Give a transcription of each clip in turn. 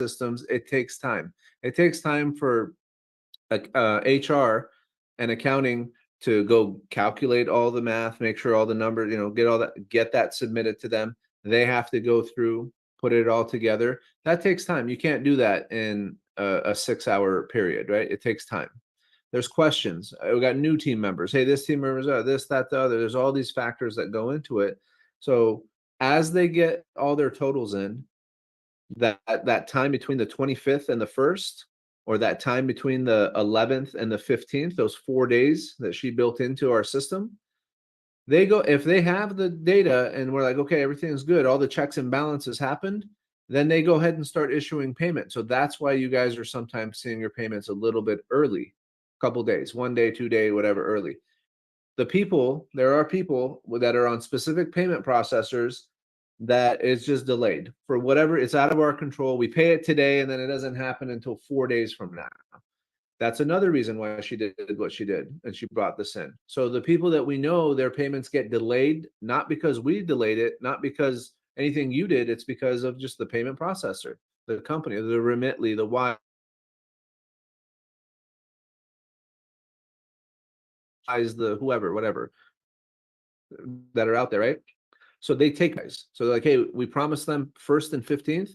systems, it takes time. It takes time for HR and accounting to go calculate all the math, make sure all the numbers, get that submitted to them. They have to go through, put it all together. That takes time. You can't do that in a 6-hour period, right? It takes time. There's questions. We got new team members. Hey, this team members are this, that, the other. There's all these factors that go into it. So as they get all their totals in, that time between the 25th and the 1st, or that time between the 11th and the 15th, those 4 days that she built into our system, they go, if they have the data and we're like, okay, everything's good, all the checks and balances happened, then they go ahead and start issuing payment. So that's why you guys are sometimes seeing your payments a little bit early, a couple days, 1 day, 2 day, whatever, early. There are people that are on specific payment processors that is just delayed for whatever. It's out of our control. We pay it today and then it doesn't happen until 4 days from now. That's another reason why she did what she did, and she brought this in. So the people that we know, their payments get delayed, not because we delayed it, not because anything you did, it's because of just the payment processor, the company, the Remitly, the Wise, the whoever, whatever, that are out there, right? So they take guys. So they're like, hey, we promised them 1st and 15th.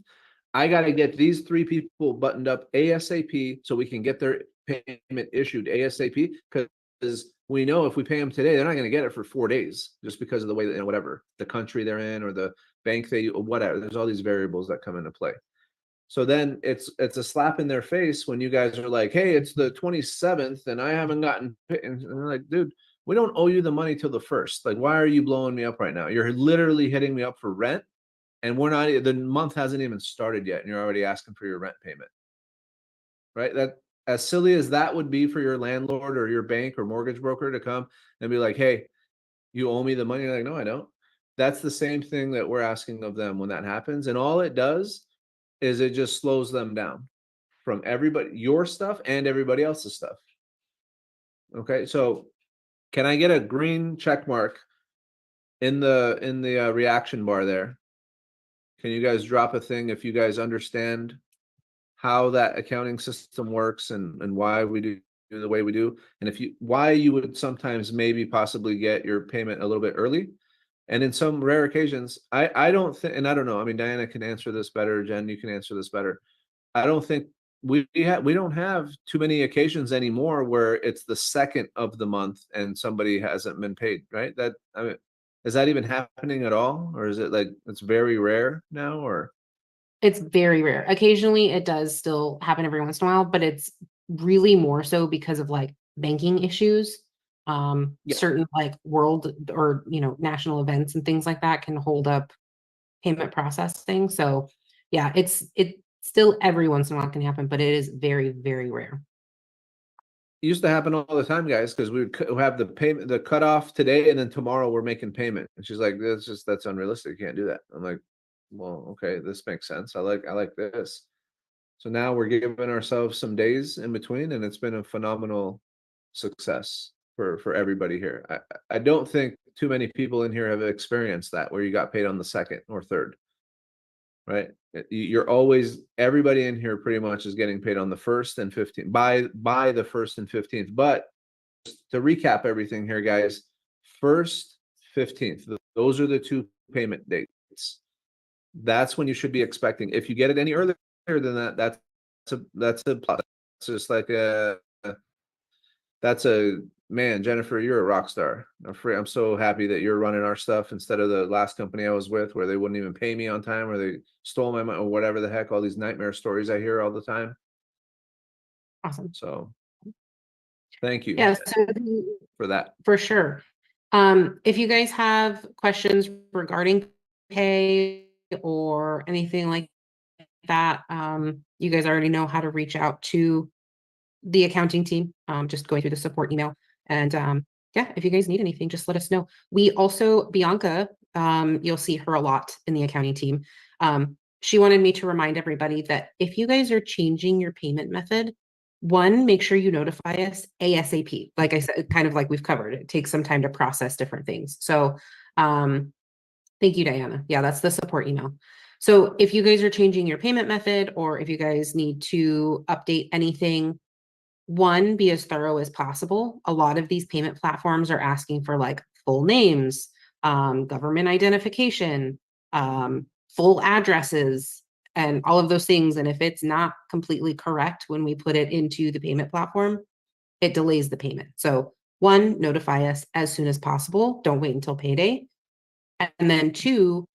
I got to get these 3 people buttoned up ASAP so we can get their payment issued ASAP, because we know if we pay them today, they're not going to get it for 4 days just because of the way that, whatever, the country they're in or the bank or whatever. There's all these variables that come into play. So then it's a slap in their face when you guys are like, hey, it's the 27th and I haven't gotten paid. And they're like, dude, we don't owe you the money till the 1st. Like, why are you blowing me up right now? You're literally hitting me up for rent, and the month hasn't even started yet, and you're already asking for your rent payment. Right? That, as silly as that would be for your landlord or your bank or mortgage broker to come and be like, hey, you owe me the money. You're like, no, I don't. That's the same thing that we're asking of them when that happens. And all it does is it just slows them down from everybody, your stuff and everybody else's stuff. Okay, so can I get a green check mark in the reaction bar there? Can you guys drop a thing if you guys understand how that accounting system works and why we do the way we do, and why you would sometimes maybe possibly get your payment a little bit early, and in some rare occasions, I don't think, and I don't know. I mean, Diana can answer this better. Jen, you can answer this better. I don't think we don't have too many occasions anymore where it's the 2nd of the month and somebody hasn't been paid, right? I mean, is that even happening at all, or is it like it's very rare now? Or it's very rare. Occasionally it does still happen every once in a while, but it's really more so because of like banking issues. Certain like world or national events and things like that can hold up payment processing. So yeah, it still every once in a while can happen, but it is very, very rare. It used to happen all the time, guys, because we would have the payment, the cutoff today, and then tomorrow we're making payment. And she's like, that's unrealistic. You can't do that. I'm like, well, okay, this makes sense. I like this. So now we're giving ourselves some days in between, and it's been a phenomenal success for everybody here. I don't think too many people in here have experienced that, where you got paid on the 2nd or 3rd, right? You're always, everybody in here pretty much is getting paid on the 1st and 15th, by the 1st and 15th. But to recap everything here, guys, 1st, 15th, those are the 2 payment dates. That's when you should be expecting. If you get it any earlier than that, that's a plus. It's just like man, Jennifer, you're a rock star. I'm so happy that you're running our stuff instead of the last company I was with, where they wouldn't even pay me on time, or they stole my money, or whatever the heck, all these nightmare stories I hear all the time. Awesome. So thank you. Yeah, for that. For sure. If you guys have questions regarding pay or anything like that, you guys already know how to reach out to the accounting team, just going through the support email. And yeah, if you guys need anything, just let us know. We also, Bianca, you'll see her a lot in the accounting team. She wanted me to remind everybody that if you guys are changing your payment method, one, make sure you notify us ASAP. Like I said, kind of like we've covered, it takes some time to process different things. So thank you, Diana. Yeah, that's the support email. So if you guys are changing your payment method, or if you guys need to update anything, one, be as thorough as possible. A lot of these payment platforms are asking for like full names, government identification, full addresses, and all of those things. And if it's not completely correct when we put it into the payment platform, it delays the payment. So one, notify us as soon as possible. Don't wait until payday. And then two,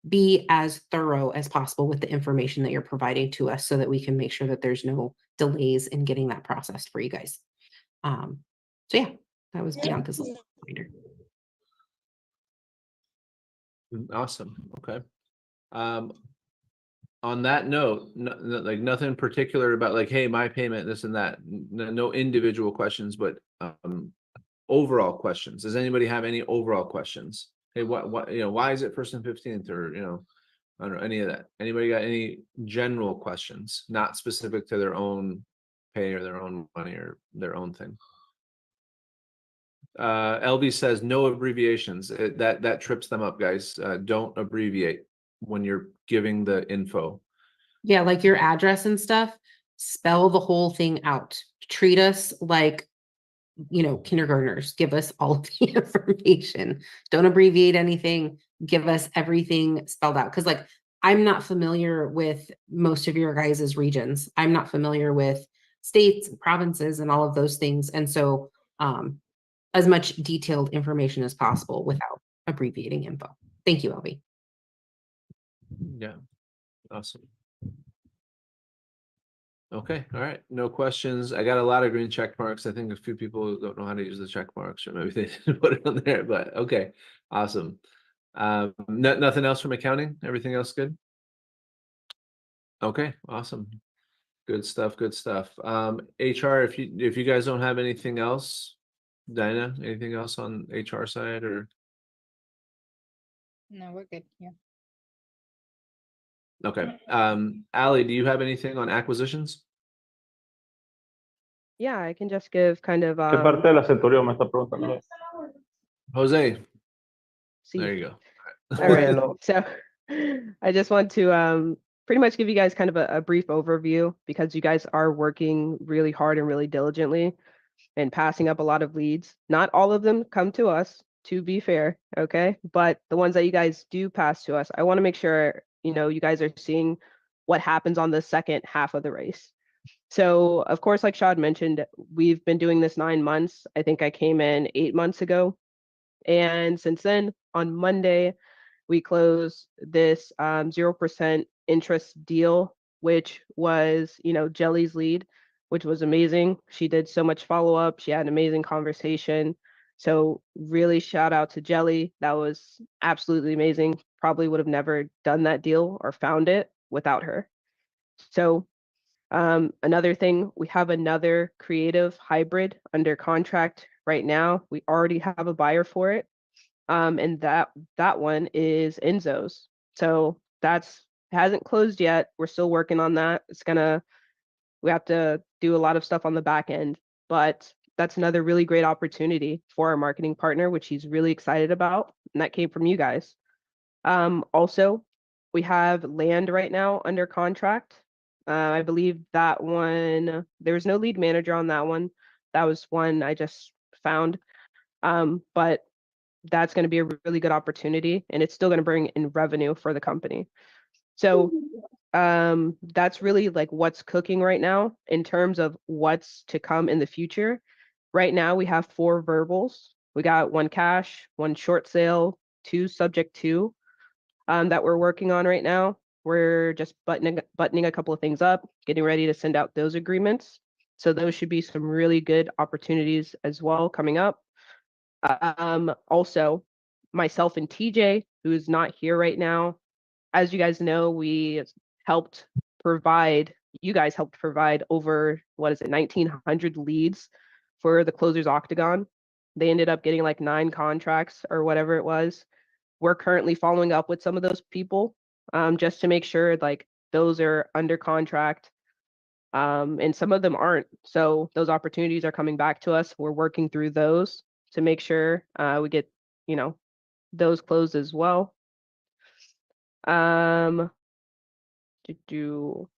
be as thorough as possible with the information that you're providing to us so that we can make sure that there's no delays in getting that processed for you guys. So yeah, that was Bianca's little reminder. Awesome. Okay. On that note, like nothing particular about like, hey, my payment, this and that. No individual questions, but overall questions. Does anybody have any overall questions? Hey, what, why is it 1st and 15th, or, I don't know, any of that. Anybody got any general questions, not specific to their own pay or their own money or their own thing? LV says no abbreviations. That trips them up, guys. Don't abbreviate when you're giving the info. Yeah, like your address and stuff, spell the whole thing out. Treat us like, kindergartners. Give us all of the information. Don't abbreviate anything. Give us everything spelled out. Because like, I'm not familiar with most of your guys' regions. I'm not familiar with states and provinces and all of those things. And so as much detailed information as possible without abbreviating info. Thank you, LB. Yeah, awesome. Okay, all right, no questions. I got a lot of green check marks. I think a few people don't know how to use the check marks, or maybe they didn't put it on there, but okay, awesome. Nothing else from accounting? Everything else good? Okay, awesome. Good stuff, good stuff. HR, if you guys don't have anything else, Dinah, anything else on HR side, or? No, we're good. Yeah. Okay, Ally, do you have anything on acquisitions? Yeah, I can just give kind of ¿Qué parte de la Centurión me está preguntando? Jose, see. there you go. All right. Bueno. So I just want to pretty much give you guys kind of a brief overview, because you guys are working really hard and really diligently and passing up a lot of leads. Not all of them come to us, to be fair, okay? But the ones that you guys do pass to us, I want to make sure, you guys are seeing what happens on the second half of the race. So, of course, like Shad mentioned, we've been doing this 9 months. I think I came in 8 months ago. And since then, on Monday, we closed this 0% interest deal, which was, Jelly's lead, which was amazing. She did so much follow-up. She had an amazing conversation. So really shout out to Jelly. That was absolutely amazing. Probably would have never done that deal or found it without her. So another thing, we have another creative hybrid under contract right now. We already have a buyer for it. And that one is Enzo's. So that's hasn't closed yet. We're still working on that. We have to do a lot of stuff on the back end, but that's another really great opportunity for our marketing partner, which he's really excited about. And that came from you guys. Also, we have land right now under contract. I believe that one, there was no lead manager on that one. That was one I just found. But that's going to be a really good opportunity, and it's still going to bring in revenue for the company. So that's really like what's cooking right now in terms of what's to come in the future. Right now we have 4 verbals. We got 1 cash, 1 short sale, 2 subject to that we're working on right now. We're just buttoning a couple of things up, getting ready to send out those agreements. So those should be some really good opportunities as well coming up. Also, myself and TJ, who is not here right now, as you guys know, you guys helped provide over, 1,900 leads for the Closers Octagon. They ended up getting like 9 contracts or whatever it was. We're currently following up with some of those people just to make sure like those are under contract. And some of them aren't. So those opportunities are coming back to us. We're working through those to make sure we get, those closed as well. To do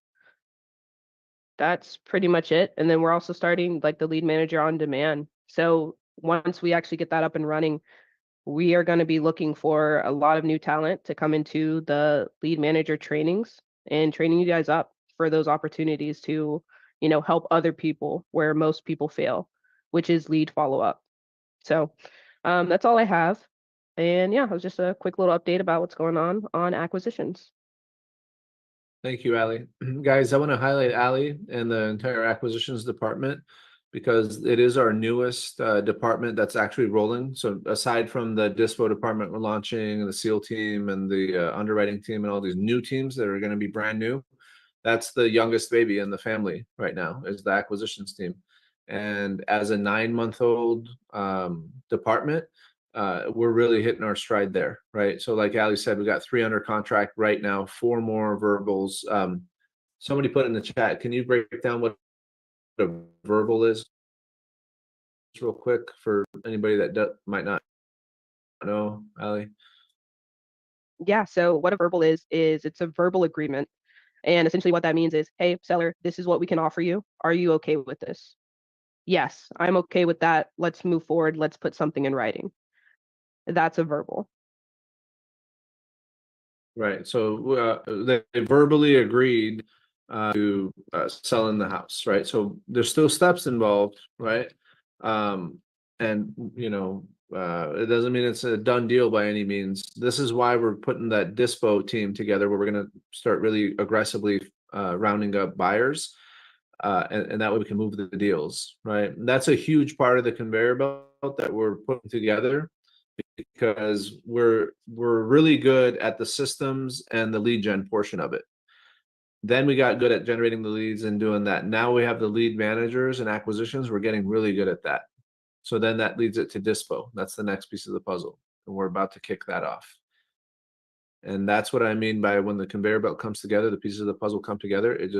that's pretty much it. And then we're also starting like the lead manager on demand. So once we actually get that up and running, we are going to be looking for a lot of new talent to come into the lead manager trainings and training you guys up for those opportunities to, help other people where most people fail, which is lead follow up. So that's all I have. And yeah, it was just a quick little update about what's going on acquisitions. Thank you, Ali. Guys, I want to highlight Ali and the entire acquisitions department because it is our newest department that's actually rolling. So aside from the Dispo department we're launching, and the SEAL team and the underwriting team and all these new teams that are going to be brand new, that's the youngest baby in the family right now is the acquisitions team. And as a 9-month-old department, we're really hitting our stride there, right? So like Ali said, we got 3 under contract right now, 4 more verbals. Somebody put in the chat, can you break down what a verbal is real quick for anybody that might not know, Ali? Yeah, so what a verbal is it's a verbal agreement. And essentially what that means is, hey, seller, this is what we can offer you. Are you okay with this? Yes, I'm okay with that. Let's move forward. Let's put something in writing. That's a verbal. Right. So they verbally agreed to selling the house, right? So there's still steps involved, right? And it doesn't mean it's a done deal by any means. This is why we're putting that Dispo team together, where we're going to start really aggressively rounding up buyers, and that way we can move the deals, right? And that's a huge part of the conveyor belt that we're putting together, because we're really good at the systems and the lead gen portion of it. Then we got good at generating the leads and doing that. Now we have the lead managers and acquisitions. We're getting really good at that. So then that leads it to Dispo. That's the next piece of the puzzle. And we're about to kick that off. And that's what I mean by when the conveyor belt comes together, the pieces of the puzzle come together, it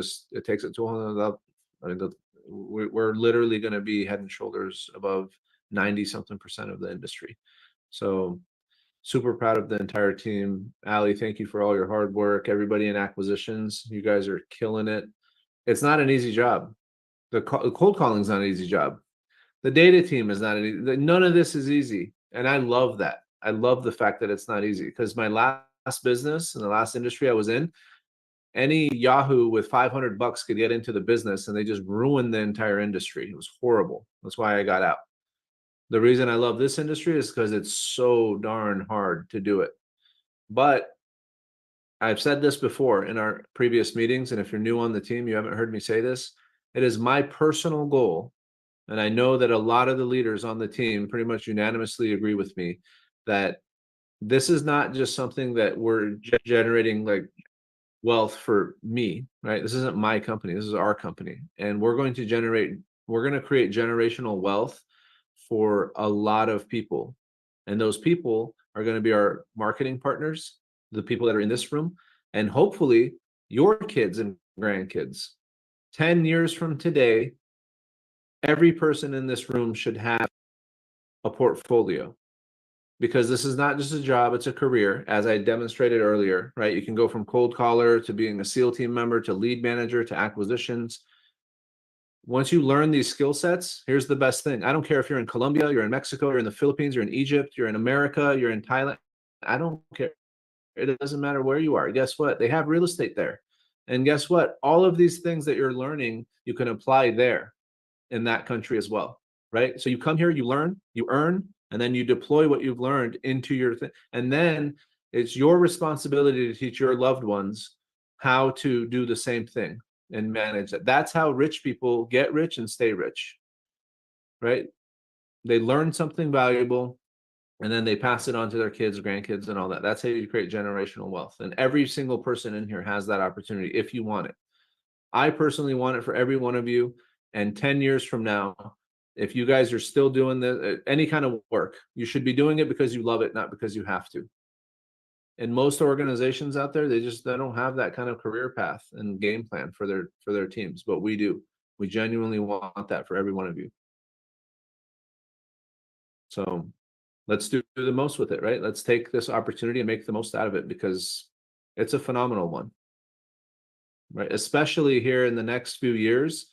takes it to a whole nother level. I mean, we're literally going to be head and shoulders above 90-something% of the industry. So super proud of the entire team. Ali, thank you for all your hard work. Everybody in acquisitions, you guys are killing it. It's not an easy job. The cold calling is not an easy job. The data team is not none of this is easy. And I love that. I love the fact that it's not easy, because my last business and the last industry I was in, any Yahoo with $500 could get into the business and they just ruined the entire industry. It was horrible. That's why I got out. The reason I love this industry is because it's so darn hard to do it. But I've said this before in our previous meetings, and if you're new on the team, you haven't heard me say this, it is my personal goal, and I know that a lot of the leaders on the team pretty much unanimously agree with me, that this is not just something that we're generating like wealth for me, right? This isn't my company. This is our company. And we're going to create generational wealth for a lot of people. And those people are going to be our marketing partners, the people that are in this room, and hopefully your kids and grandkids. 10 years from today, every person in this room should have a portfolio, because this is not just a job, it's a career, as I demonstrated earlier, right? You can go from cold caller to being a SEAL team member to lead manager to acquisitions. Once you learn these skill sets, here's the best thing. I don't care if you're in Colombia, you're in Mexico, you're in the Philippines, you're in Egypt, you're in America, you're in Thailand. I don't care. It doesn't matter where you are. Guess what? They have real estate there. And guess what? All of these things that you're learning, you can apply there in that country as well, right? So you come here, you learn, you earn, and then you deploy what you've learned into your thing. And then it's your responsibility to teach your loved ones how to do the same thing and manage that. That's how rich people get rich and stay rich, right? They learn something valuable and then they pass it on to their kids, grandkids, and all that. That's how you create generational wealth. And every single person in here has that opportunity if you want it. I personally want it for every one of you. And 10 years from now, if you guys are still doing any kind of work, you should be doing it because you love it, not because you have to. In most organizations out there, they don't have that kind of career path and game plan for their teams, but we do. We genuinely want that for every one of you. So let's do the most with it, right? Let's take this opportunity and make the most out of it, because It's a phenomenal one. Right, especially here in the next few years,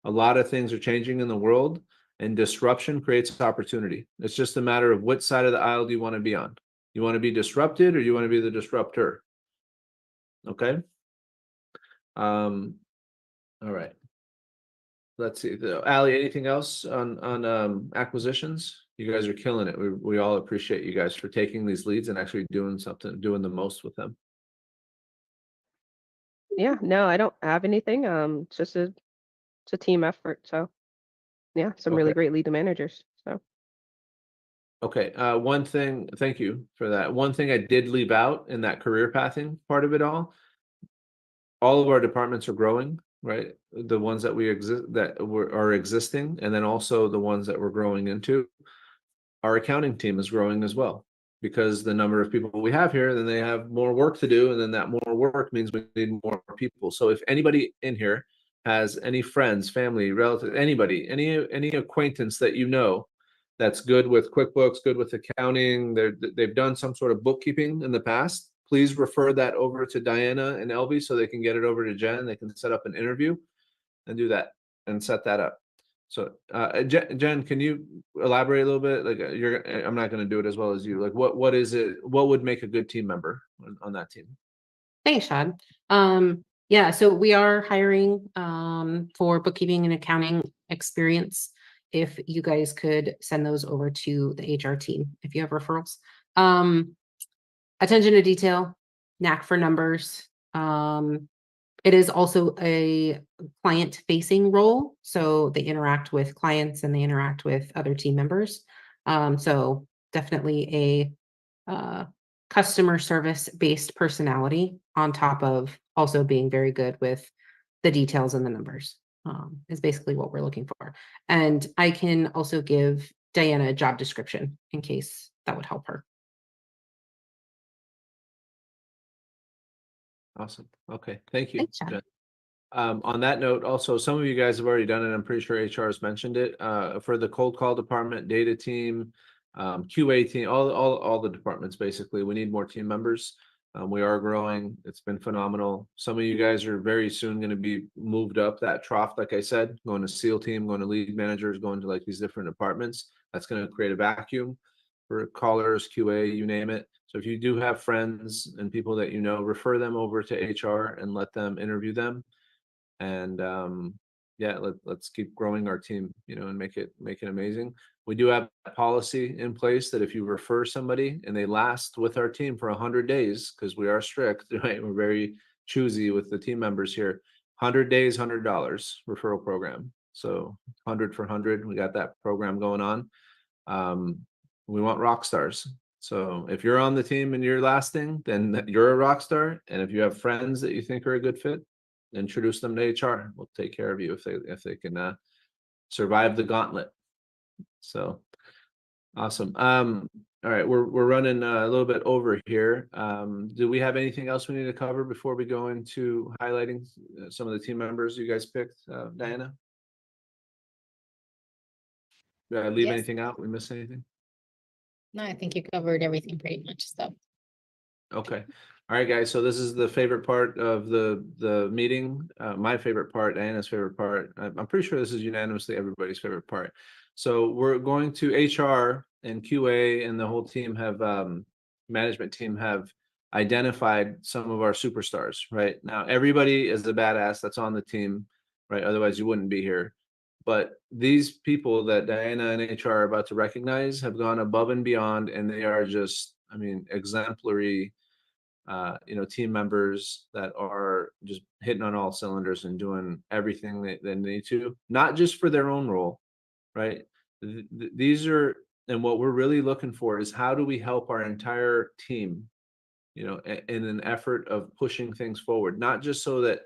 a lot of things are changing in the world, and disruption creates opportunity. It's just a matter of which side of the aisle do you want to be on. You want to be disrupted or you want to be the disruptor? Okay. All right. Let's see. Ali, anything else on acquisitions? You guys are killing it. We all appreciate you guys for taking these leads and actually doing something, doing the most with them. Yeah, no, I don't have anything. It's just it's a team effort. So yeah, some really Okay. great lead managers. So Okay, one thing, thank you for that. One thing I did leave out in that career pathing part of it all of our departments are growing, right? The ones that we exist are existing, and then also the ones that we're growing into. Our accounting team is growing as well, because the number of people we have here, then they have more work to do, and then that more work means we need more people. So if anybody in here has any friends, family, relative, anybody, any acquaintance that you know that's good with QuickBooks, good with accounting, they've done some sort of bookkeeping in the past, please refer that over to Diana and Elby so they can get it over to Jen. They can set up an interview and do that and set that up. So, Jen, can you elaborate a little bit? Like, I'm not going to do it as well as you. Like, what is it? What would make a good team member on that team? Thanks, Shad. Yeah, so we are hiring for bookkeeping and accounting experience. If you guys could send those over to the HR team, if you have referrals. Attention to detail, knack for numbers. It is also a client-facing role, so they interact with clients and they interact with other team members. So definitely a customer service-based personality on top of also being very good with the details and the numbers, is basically what we're looking for. And I can also give Diana a job description in case that would help her. Awesome. Okay, thank you, Thanks, Jen. Jen. On that note, also, some of you guys have already done it. I'm pretty sure HR has mentioned it. For the cold call department, data team, QA team, all the departments, basically, we need more team members. We are growing. It's been phenomenal. Some of you guys are very soon going to be moved up that trough, like I said, going to SEAL team, going to lead managers, going to like these different departments. That's going to create a vacuum for callers, QA, you name it. So if you do have friends and people that you know, refer them over to HR and let them interview them. And yeah, let's keep growing our team, and make it amazing. We do have a policy in place that if you refer somebody and they last with our team for 100 days, because we are strict, right? We're very choosy with the team members here. 100 days, $100 referral program. So 100 for 100, we got that program going on. We want rock stars. So if you're on the team and you're lasting, then you're a rock star. And if you have friends that you think are a good fit, introduce them to HR. We'll take care of you if they can survive the gauntlet. So awesome. All right, we're running a little bit over here. Do we have anything else we need to cover before we go into highlighting some of the team members you guys picked, Diana? Did I leave Yes. anything out? We miss anything? No, I think you covered everything pretty much. So Okay. All right, guys. So this is the favorite part of the meeting. My favorite part, Diana's favorite part. I'm pretty sure this is unanimously everybody's favorite part. So we're going to HR and QA and the whole team have management team have identified some of our superstars. Right now, everybody is a badass that's on the team, right? Otherwise, you wouldn't be here. But these people that Diana and HR are about to recognize have gone above and beyond, and they are just, I mean, exemplary, team members that are just hitting on all cylinders and doing everything they need to, not just for their own role, right? These are, and what we're really looking for is how do we help our entire team, in an effort of pushing things forward, not just so that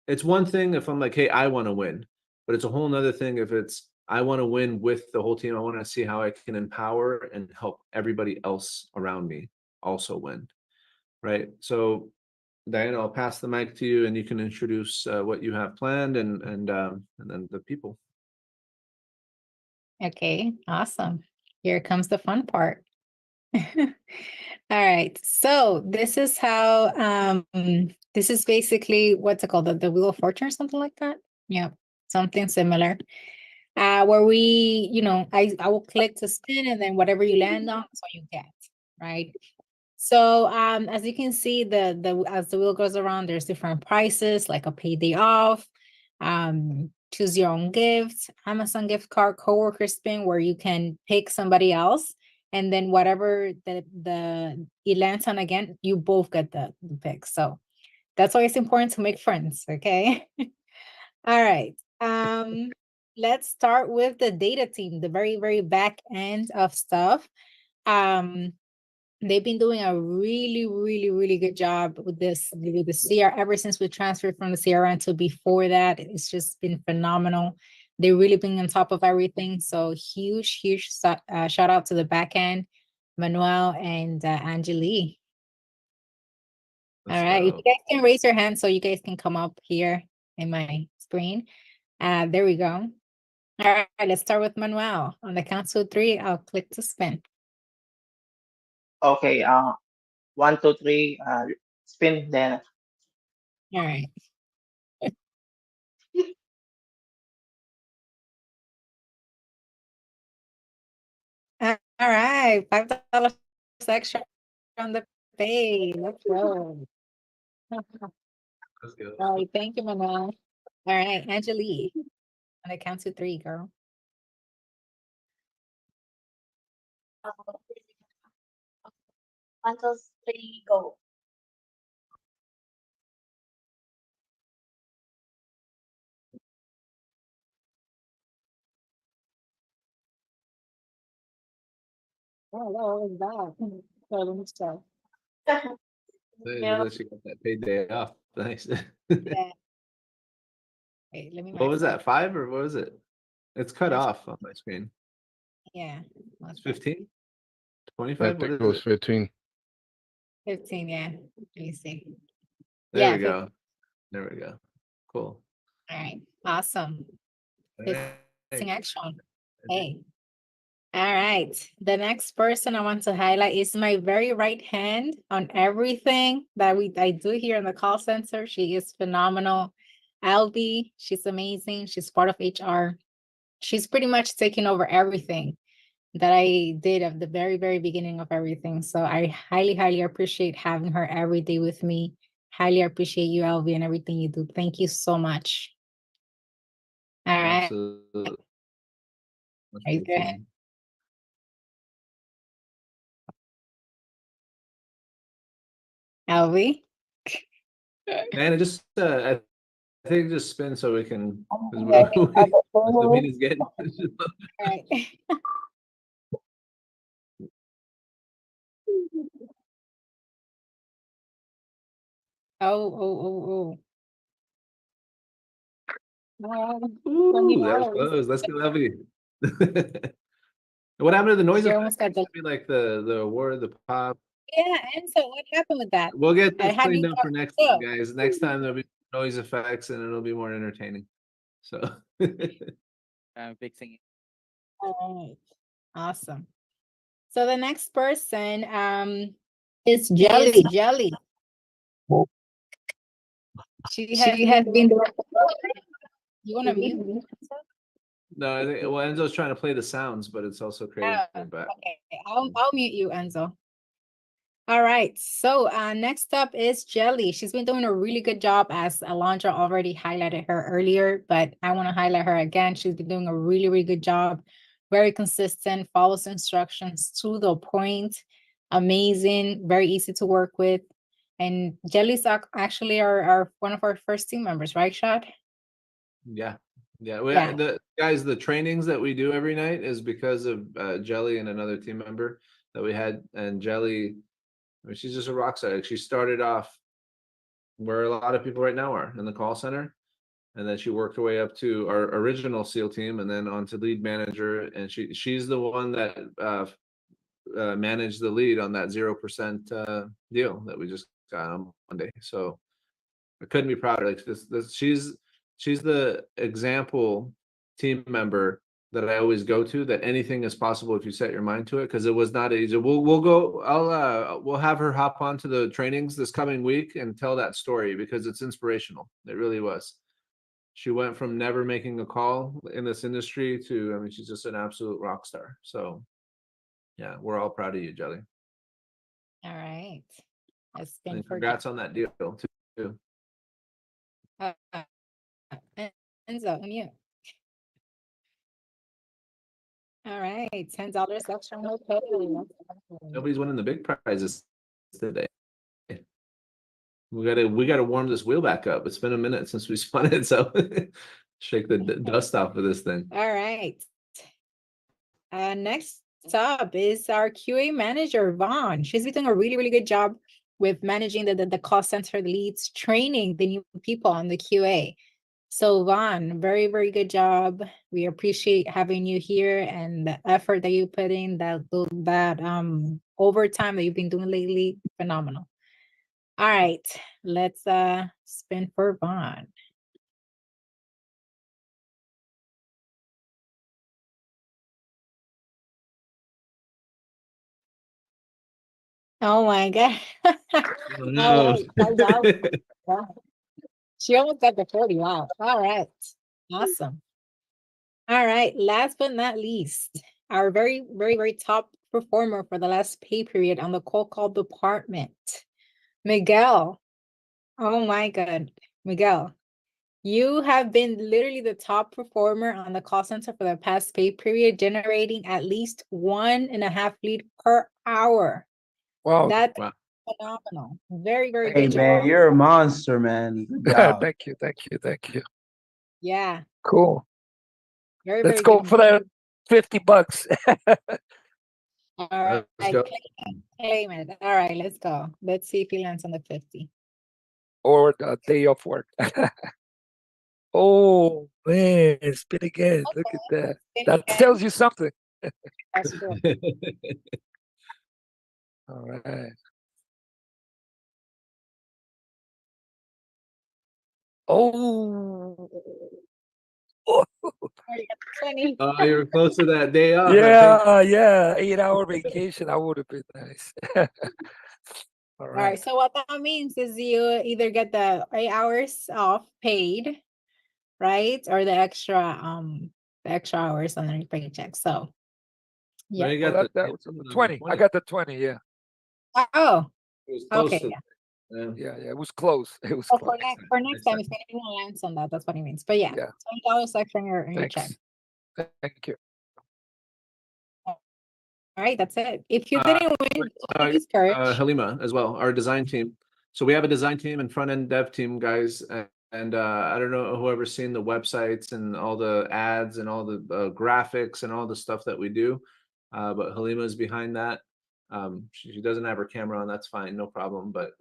it's one thing if I'm like, hey, I want to win, but it's a whole nother thing if it's I want to win with the whole team. I want to see how I can empower and help everybody else around me also win. Right. So Diana, I'll pass the mic to you and you can introduce what you have planned and then the people. okay, awesome. Here comes the fun part. All right, so this is how this is basically what's it called, the Wheel of Fortune or something like that? Yeah, something similar. Where we, I will click to spin, and then whatever you land on, that's what you get, right? So as you can see, as the wheel goes around, there's different prices, like a payday off, choose your own gift, Amazon gift card, coworker spin, where you can pick somebody else, and then whatever it lands on again, you both get the pick. So that's why it's important to make friends, okay? All right. Let's start with the data team, the very, very back end of stuff. They've been doing a really, really, really good job with the CR ever since we transferred from the CRM to before that. It's just been phenomenal. They've really been on top of everything. So huge, huge shout out to the back end, Manuel and Angeli. All right, if you guys can raise your hand so you guys can come up here in my screen. There we go. All right, let's start with Manuel. On the count of 3, I'll click to spin. Okay, 1, 2, 3, spin then. All right. All right, $5 extra on the pay. Let's go. Let's go. All right, thank you, Manuel. All right, Angelique. On the count of 3, girl. 1, 2, 3, go. Oh, what was that? So let me start. Hey, at least you got that paid day off. Nice. Yeah. Wait, let me. What was that? 5 or what was it? It's cut That's- off on my screen. Yeah. It's 15? I 25? think What it was is it? 15. 15, yeah. Let me see. There Yeah, we go. There we go. Cool. All right, awesome. It's in action. Hey. All right. The next person I want to highlight is my very right hand on everything that I do here in the call center. She is phenomenal. Albie, she's amazing. She's part of HR. She's pretty much taking over everything that I did at the very, very beginning of everything. So I highly, highly appreciate having her every day with me. Highly appreciate you, Albie, and everything you do. Thank you so much. All right. Absolutely. Raise your hand. Albie. Man, it just I think just spin so we can because Okay. the meeting's getting All right. Oh. Ooh, that was close. Let's go, Elvie. What happened to the noise She effect? almost got the. Be like the award, the pop. Yeah, and so what happened with that? We'll get I this had cleaned you up up for next too. time, guys. Next time there'll be noise effects and it'll be more entertaining. So I'm fixing it. All right. Awesome. So the next person is Jelly. Jelly. She has been doing. You want to mute? no, I think well Enzo's trying to play the sounds, but it's also creating Oh, feedback. okay. I'll mute you, Enzo. All right. So next up is Jelly. She's been doing a really good job, as Alondra already highlighted her earlier, but I want to highlight her again. She's been doing a really, really good job. Very consistent, follows instructions to the point. Amazing, very easy to work with. And Jelly's actually our one of our first team members, right, Shad? Yeah. Yeah. The guys, the trainings that we do every night is because of Jelly and another team member that we had. And Jelly, I mean, she's just a rock star. Like, she started off where a lot of people right now are in the call center. And then she worked her way up to our original SEAL team and then on to lead manager. And she's the one that managed the lead on that 0% deal that we just got on Monday. So I couldn't be prouder. Like she's the example team member that I always go to, that anything is possible if you set your mind to it, because it was not easy. We'll go, we'll have her hop onto the trainings this coming week and tell that story, because it's inspirational. It really was. She went from never making a call in this industry to, I mean, she's just an absolute rock star. So yeah, we're all proud of you, Jelly. All right. Let's spin And for congrats on that deal too. Enzo, unmute. All right, $10 extra. Okay. Nobody's winning the big prizes today. We gotta warm this wheel back up. It's been a minute since we spun it, so shake the dust off of this thing. All right. Next up is our QA manager, Vaughn. She's been doing a really, really good job with managing the call center leads, training the new people on the QA. So Vaughn, very, very good job. We appreciate having you here and the effort that you put in, that overtime that you've been doing lately, phenomenal. All right, let's spin for Vaughn. Oh my God. No. All right, wow. She almost got the 40. Wow. All right. Awesome. All right. Last but not least, our very, very, very top performer for the last pay period on the cold call department, Miguel. Oh my God. Miguel, you have been literally the top performer on the call center for the past pay period, generating at least 1.5 lead per hour. Wow. That's Wow. phenomenal. Very, very Hey good man, job. you're a monster, man. Good job. Thank you, thank you, thank you. Yeah. Cool. Very, Let's very go good. for that $50. All right, Let's go. claim it. All right, let's go. Let's see if he lands on the 50. Or a day off work. Oh man, spin again. Look at that. Spin That again. tells you something. That's true. All right. Oh. Oh, Oh, you got the 20. Oh, you were close to that day off. I think. yeah. 8-hour vacation. That would have been nice. All All right. right, so what that means is you either get the 8 hours off paid, right? Or the extra hours on your paycheck. So No, yeah. you Well, got that was on the 20. I got the 20, yeah. Oh, It was close okay. to. Yeah. Yeah, it was close. It was So close. for next time, if anyone lands on that, that's what it means. But yeah, Yeah. $20 extra in your check. Thanks. Thank you. All right, that's it. If you Uh, didn't win, don't be discouraged. Halima as well, our design team. So we have a design team and front end dev team, guys. And I don't know whoever's seen the websites and all the ads and all the graphics and all the stuff that we do. But Halima is behind that. She doesn't have her camera on. That's fine, no problem. But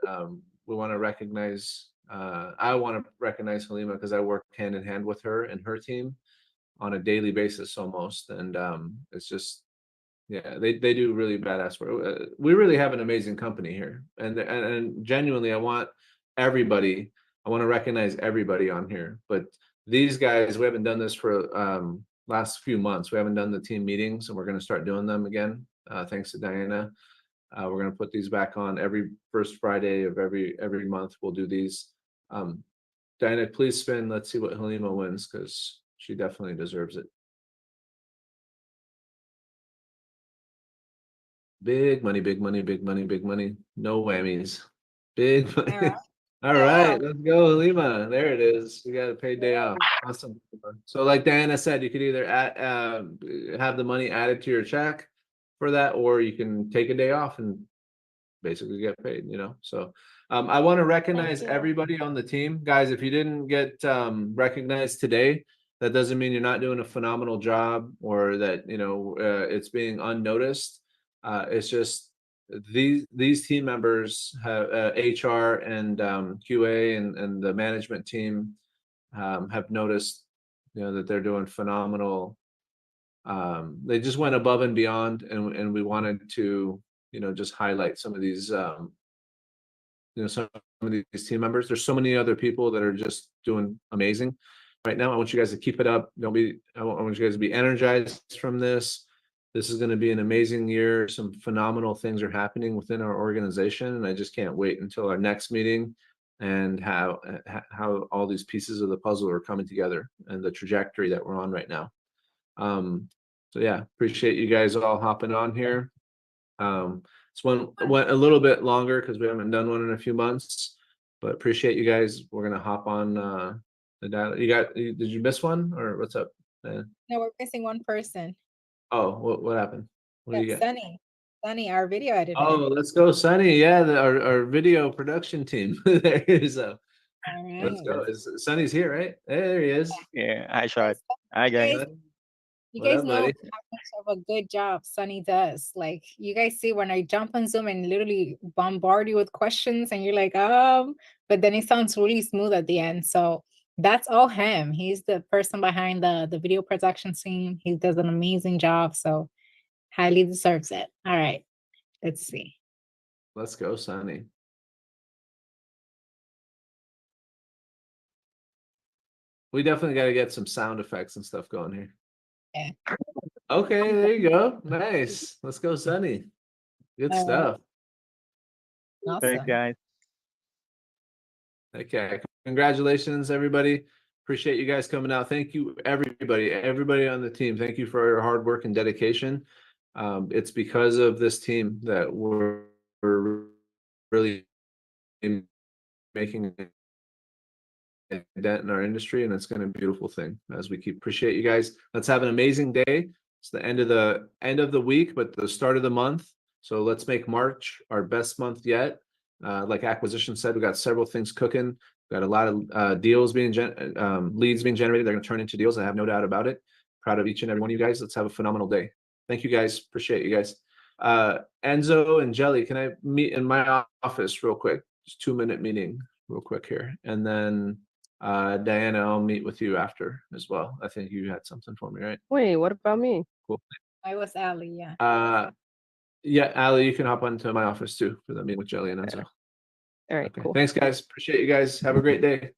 we want to recognize. I want to recognize Halima because I work hand in hand with her and her team on a daily basis almost. And it's just. Yeah, they do really badass work. We really have an amazing company here, and genuinely, I want to recognize everybody on here. But these guys, we haven't done this for last few months. We haven't done the team meetings, and we're going to start doing them again. Thanks to Diana, we're going to put these back on every first Friday of every month. We'll do these. Diana, please spin. Let's see what Halima wins because she definitely deserves it. Big money, big money, big money, big money. No whammies. Big money. All right. All right, let's go, Halima. There it is. We got a paid day off. Awesome. So, like Diana said, you could either have the money added to your check for that, or you can take a day off and basically get paid. So I want to recognize you. everybody on the team, guys. If you didn't get recognized today, that doesn't mean you're not doing a phenomenal job or that it's being unnoticed. It's just these team members have HR and QA and the management team have noticed that they're doing phenomenal. They just went above and beyond, and we wanted to just highlight some of these some of these team members. There's so many other people that are just doing amazing, right now. I want you guys to keep it up. I want you guys to be energized from this. This is going to be an amazing year. Some phenomenal things are happening within our organization, and I just can't wait until our next meeting and how all these pieces of the puzzle are coming together and the trajectory that we're on right now. So yeah, appreciate you guys all hopping on here. This one went a little bit longer because we haven't done one in a few months, but appreciate you guys. We're gonna hop on the data. Did you miss one or what's up? No, we're missing one person. Oh, what happened? What do you That's get? Sunny, our video editor. Oh, let's go, Sunny. Yeah, our video production team. There is All let's right. go. Sunny's here, right? There he is. Yeah, hi, Short. Hi, guys. Guys, you What guys up, know how buddy? much of a good job Sunny does. Like, you guys see when I jump on Zoom and literally bombard you with questions and you're like, but then it sounds really smooth at the end. So that's all him. He's the person behind the video production team. He does an amazing job. So highly deserves it. All right, let's see. Let's go, Sunny. We definitely got to get some sound effects and stuff going here. Yeah. Okay, there you go. Nice. Let's go, Sunny. Good stuff. Awesome. Thanks, guys. Okay. Congratulations, everybody. Appreciate you guys coming out. Thank you, everybody on the team. Thank you for your hard work and dedication. It's because of this team that we're really making a dent in our industry, and it's going to be a beautiful thing as we keep. Appreciate you guys. Let's have an amazing day. It's the end of the week, but the start of the month. So let's make March our best month yet. Like acquisition said, we got several things cooking. Got a lot of deals being leads being generated. They're going to turn into deals. I have no doubt about it. Proud of each and every one of you guys. Let's have a phenomenal day. Thank you guys. Appreciate you guys. Enzo and Jelly, can I meet in my office real quick? Just 2-minute meeting real quick here. And then Diana, I'll meet with you after as well. I think you had something for me, right? Wait, what about me? Cool. I was Ali, yeah. Yeah, Ali, you can hop onto my office too for the meeting with Jelly and Enzo. All right, Okay. cool. Thanks, guys. Appreciate you guys. Have a great day.